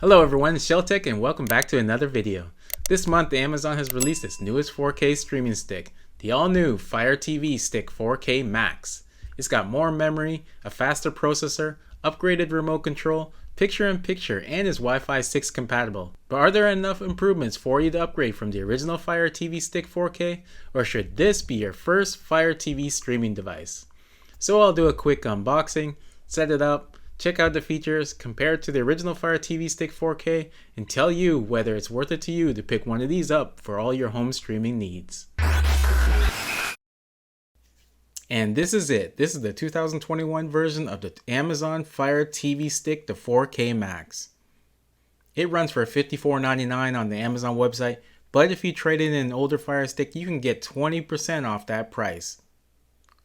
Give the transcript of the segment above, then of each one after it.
Hello everyone, it's Sheltech and welcome back to another video. This month Amazon has released its newest 4K streaming stick, the all-new FireTV Stick 4K Max. It's got more memory, a faster processor, upgraded remote control, picture-in-picture, and is Wi-Fi 6 compatible. But are there enough improvements for you to upgrade from the original FireTV Stick 4K, or should this be your first FireTV streaming device? So I'll do a quick unboxing, set it up, check out the features, compare it to the original FireTV Stick 4K, and tell you whether it's worth it to you to pick one of these up for all your home streaming needs. And this is it. This is the 2021 version of the Amazon FireTV Stick, the 4K Max. It runs for $54.99 on the Amazon website, but if you trade in an older Fire Stick, you can get 20% off that price.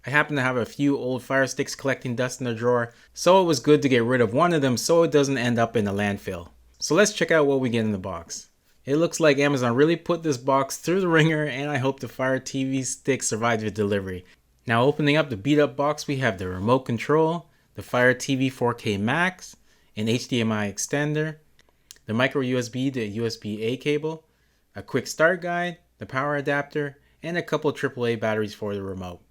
I happen to have a few old Fire Sticks collecting dust in the drawer, so it was good to get rid of one of them so it doesn't end up in a landfill. So let's check out what we get in the box. It looks like Amazon really put this box through the ringer, and I hope the FireTV Stick survives the delivery. Now opening up the beat up box, we have the remote control, the FireTV 4K Max, an HDMI extender, the micro USB to USB-A cable, a quick start guide, the power adapter, and a couple AAA batteries for the remote.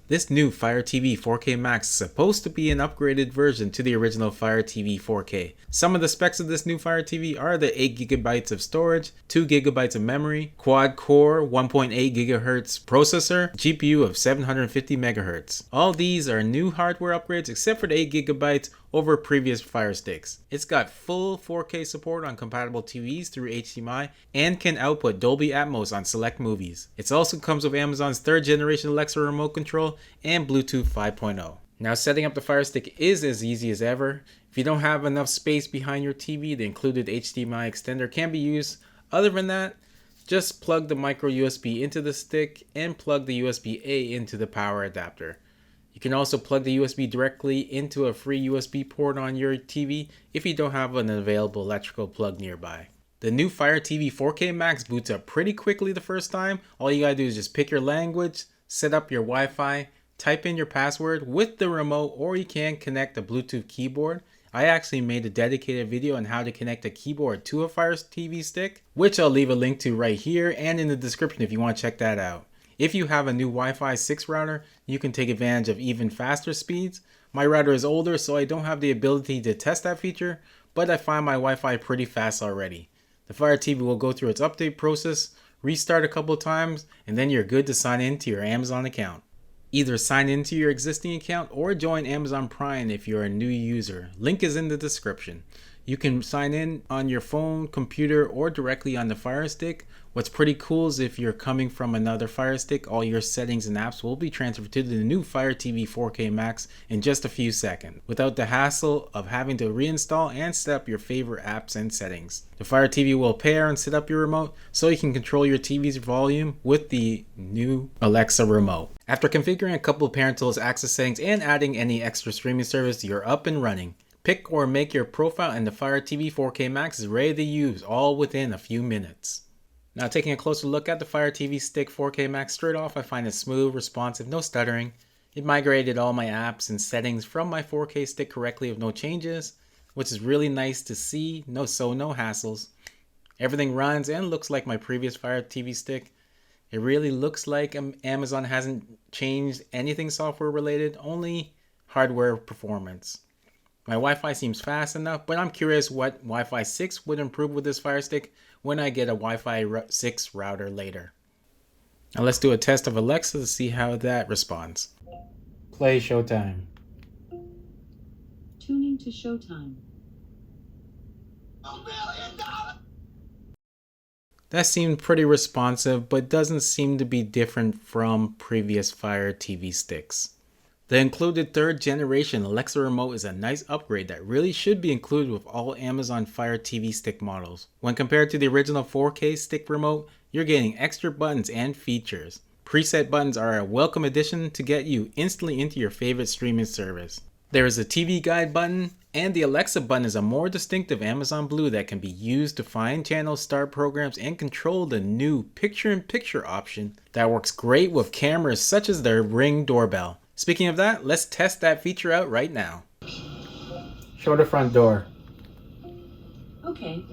This new FireTV 4K Max is supposed to be an upgraded version to the original FireTV 4K. Some of the specs of this new FireTV are the 8GB of storage, 2GB of memory, quad-core 1.8 GHz processor, GPU of 750 MHz. All these are new hardware upgrades except for the 8GB over previous Fire Sticks. It's got full 4K support on compatible TVs through HDMI and can output Dolby Atmos on select movies. It also comes with Amazon's 3rd generation Alexa remote control and Bluetooth 5.0. Now setting up the Fire Stick is as easy as ever. If you don't have enough space behind your TV, the included HDMI extender can be used. Other than that, just plug the micro USB into the stick and plug the USB-A into the power adapter. You can also plug the USB directly into a free USB port on your TV if you don't have an available electrical plug nearby. The new FireTV 4K Max boots up pretty quickly the first time. All you gotta do is just pick your language, set up your Wi-Fi, type in your password with the remote, or you can connect a Bluetooth keyboard. I actually made a dedicated video on how to connect a keyboard to a FireTV stick, which I'll leave a link to right here and in the description if you want to check that out. If you have a new Wi-Fi 6 router, you can take advantage of even faster speeds. My router is older, so I don't have the ability to test that feature, but I find my Wi-Fi pretty fast already. The FireTV will go through its update process, restart a couple times, and then you're good to sign in to your Amazon account. Either sign into your existing account or join Amazon Prime if you're a new user. Link is in the description. You can sign in on your phone, computer, or directly on the Fire Stick. What's pretty cool is if you're coming from another Fire Stick, all your settings and apps will be transferred to the new FireTV 4K Max in just a few seconds, without the hassle of having to reinstall and set up your favorite apps and settings. The FireTV will pair and set up your remote so you can control your TV's volume with the new Alexa remote. After configuring a couple of parental access settings and adding any extra streaming service, you're up and running. Pick or make your profile and the FireTV 4K Max is ready to use, all within a few minutes. Now taking a closer look at the FireTV Stick 4K Max, straight off I find it smooth, responsive, no stuttering. It migrated all my apps and settings from my 4K stick correctly with no changes, which is really nice to see, no hassles. Everything runs and looks like my previous FireTV stick. It really looks like Amazon hasn't changed anything software related, only hardware performance. My Wi-Fi seems fast enough, but I'm curious what Wi-Fi 6 would improve with this Fire Stick when I get a Wi-Fi 6 router later. Now let's do a test of Alexa to see how that responds. Play Showtime. Tuning to Showtime. That seemed pretty responsive, but doesn't seem to be different from previous Fire TV sticks. The included 3rd generation Alexa remote is a nice upgrade that really should be included with all Amazon Fire TV stick models. When compared to the original 4K stick remote, you're getting extra buttons and features. Preset buttons are a welcome addition to get you instantly into your favorite streaming service. There is a TV guide button, and the Alexa button is a more distinctive Amazon Blue that can be used to find channels, start programs, and control the new picture-in-picture option that works great with cameras such as their Ring doorbell. Speaking of that, let's test that feature out right now. Show the front door. Okay.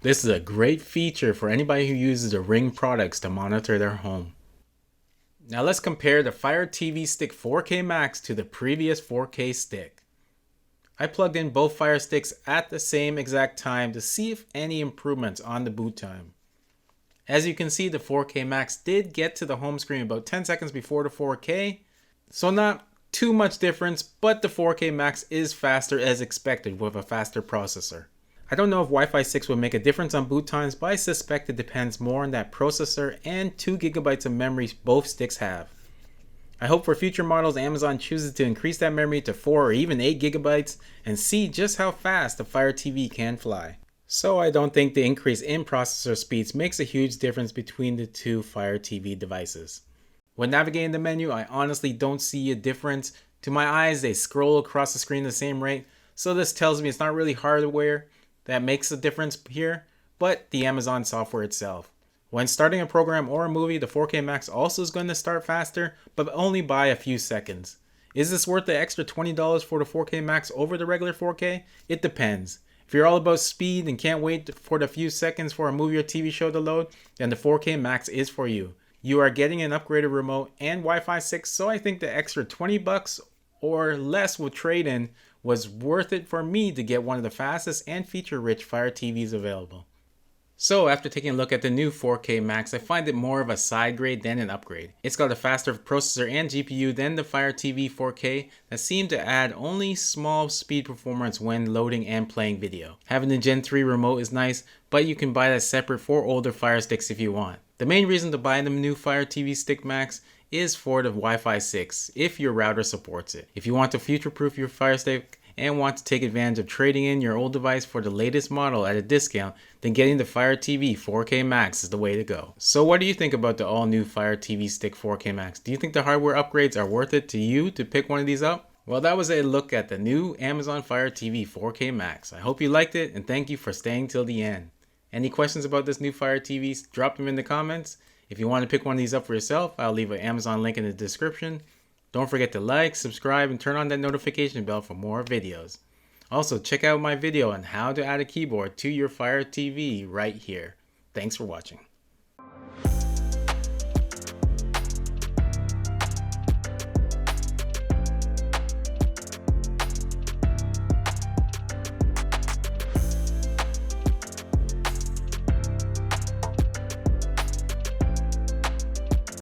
This is a great feature for anybody who uses the Ring products to monitor their home. Now let's compare the Fire TV Stick 4K Max to the previous 4K stick. I plugged in both Fire Sticks at the same exact time to see if any improvements on the boot time. As you can see, the 4K Max did get to the home screen about 10 seconds before the 4K, so not too much difference, but the 4K Max is faster as expected with a faster processor. I don't know if Wi-Fi 6 will make a difference on boot times, but I suspect it depends more on that processor and 2GB of memory both sticks have. I hope for future models Amazon chooses to increase that memory to 4 or even 8GB and see just how fast the Fire TV can fly. So I don't think the increase in processor speeds makes a huge difference between the two Fire TV devices. When navigating the menu, I honestly don't see a difference. To my eyes, they scroll across the screen the same rate, so this tells me it's not really hardware that makes a difference here, but the Amazon software itself. When starting a program or a movie, the 4K Max also is going to start faster, but only by a few seconds. Is this worth the extra $20 for the 4K Max over the regular 4K? It depends. If you're all about speed and can't wait for the few seconds for a movie or TV show to load, then the 4K Max is for you. You are getting an upgraded remote and Wi-Fi 6, so I think the extra $20 or less with trade-in was worth it for me to get one of the fastest and feature-rich Fire TVs available. So after taking a look at the new 4K Max, I find it more of a side grade than an upgrade. It's got a faster processor and GPU than the Fire TV 4K that seem to add only small speed performance when loading and playing video. Having the Gen 3 remote is nice, but you can buy that separate for older Fire Sticks if you want. The main reason to buy the new Fire TV Stick Max is for the Wi-Fi 6 if your router supports it. If you want to future-proof your Fire Stick and want to take advantage of trading in your old device for the latest model at a discount, then getting the Fire TV 4K Max is the way to go. So what do you think about the all new Fire TV Stick 4K Max? Do you think the hardware upgrades are worth it to you to pick one of these up? Well, that was a look at the new Amazon Fire TV 4K Max. I hope you liked it and thank you for staying till the end. Any questions about this new Fire TV? Drop them in the comments. If you want to pick one of these up for yourself, I'll leave an Amazon link in the description. Don't forget to like, subscribe, and turn on that notification bell for more videos. Also, check out my video on how to add a keyboard to your Fire TV right here. Thanks for watching.